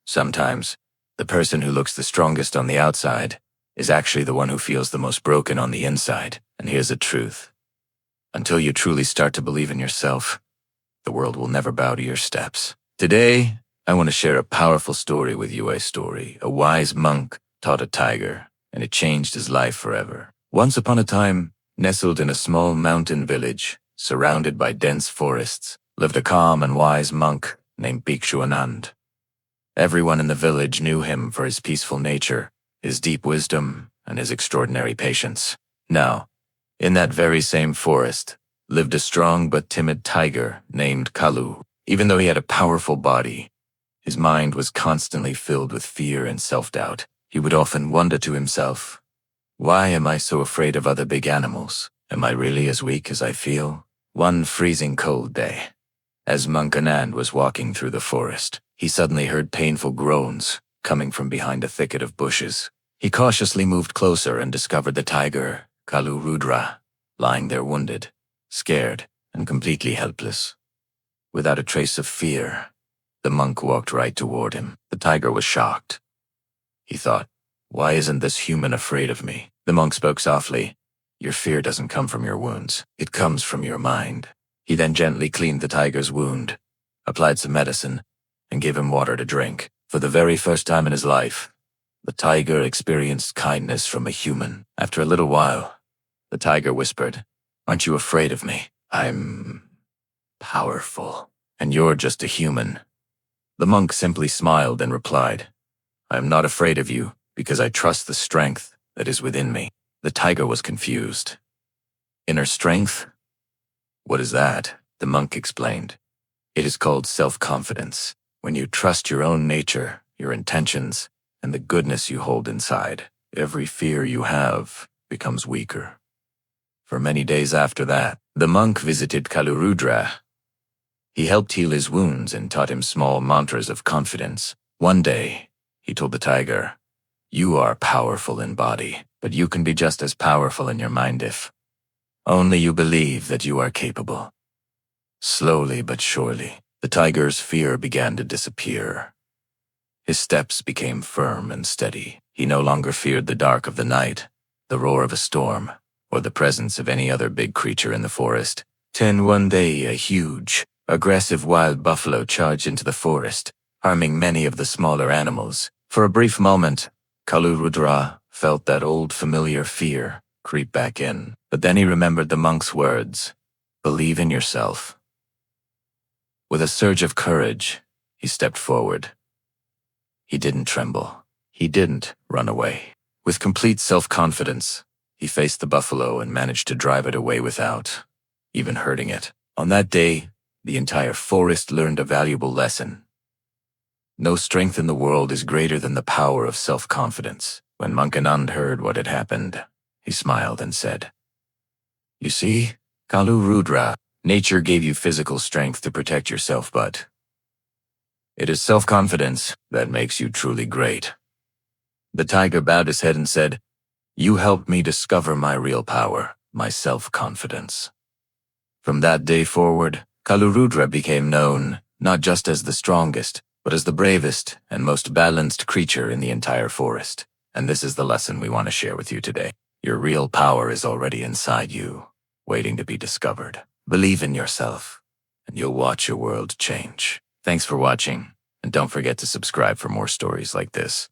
Sometimes, the person who looks the strongest on the outside is actually the one who feels the most broken on the inside. And here's the truth. Until you truly start to believe in yourself, the world will never bow to your steps. Today, I want to share a powerful story with you, a story. A wise monk taught a tiger, and it changed his life forever. Once upon a time, nestled in a small mountain village, surrounded by dense forests, lived a calm and wise monk named Bhikshu Anand. Everyone in the village knew him for his peaceful nature, his deep wisdom, and his extraordinary patience. Now, in that very same forest, lived a strong but timid tiger named Kalu. Even though he had a powerful body, his mind was constantly filled with fear and self-doubt. He would often wonder to himself, "Why am I so afraid of other big animals? Am I really as weak as I feel?" One freezing cold day, as Monk Anand was walking through the forest, he suddenly heard painful groans coming from behind a thicket of bushes. He cautiously moved closer and discovered the tiger, Kalu Rudra, lying there wounded, scared, and completely helpless. Without a trace of fear, the monk walked right toward him. The tiger was shocked. He thought, "Why isn't this human afraid of me?" The monk spoke softly, "Your fear doesn't come from your wounds. It comes from your mind." He then gently cleaned the tiger's wound, applied some medicine, and gave him water to drink. For the very first time in his life, the tiger experienced kindness from a human. After a little while, the tiger whispered, "Aren't you afraid of me? I'm powerful, and you're just a human." The monk simply smiled and replied, "I am not afraid of you because I trust the strength that is within me." The tiger was confused. "Inner strength? What is that?" The monk explained. "It is called self-confidence. When you trust your own nature, your intentions, and the goodness you hold inside, every fear you have becomes weaker." For many days after that, the monk visited Kalurudra. He helped heal his wounds and taught him small mantras of confidence. One day, he told the tiger, "You are powerful in body, but you can be just as powerful in your mind if only you believe that you are capable." Slowly but surely, the tiger's fear began to disappear. His steps became firm and steady. He no longer feared the dark of the night, the roar of a storm, or the presence of any other big creature in the forest. One day, a huge, aggressive wild buffalo charged into the forest, harming many of the smaller animals. For a brief moment, Kalurudra felt that old familiar fear creep back in. But then he remembered the monk's words, "Believe in yourself." With a surge of courage, he stepped forward. He didn't tremble. He didn't run away. With complete self-confidence, he faced the buffalo and managed to drive it away without even hurting it. On that day, the entire forest learned a valuable lesson. No strength in the world is greater than the power of self-confidence. When Monk Anand heard what had happened, he smiled and said, "You see, Kalu Rudra, nature gave you physical strength to protect yourself, but it is self-confidence that makes you truly great." The tiger bowed his head and said, "You helped me discover my real power, my self-confidence." From that day forward, Kalurudra became known not just as the strongest, but as the bravest and most balanced creature in the entire forest. And this is the lesson we want to share with you today. Your real power is already inside you, waiting to be discovered. Believe in yourself, and you'll watch your world change. Thanks for watching, and don't forget to subscribe for more stories like this.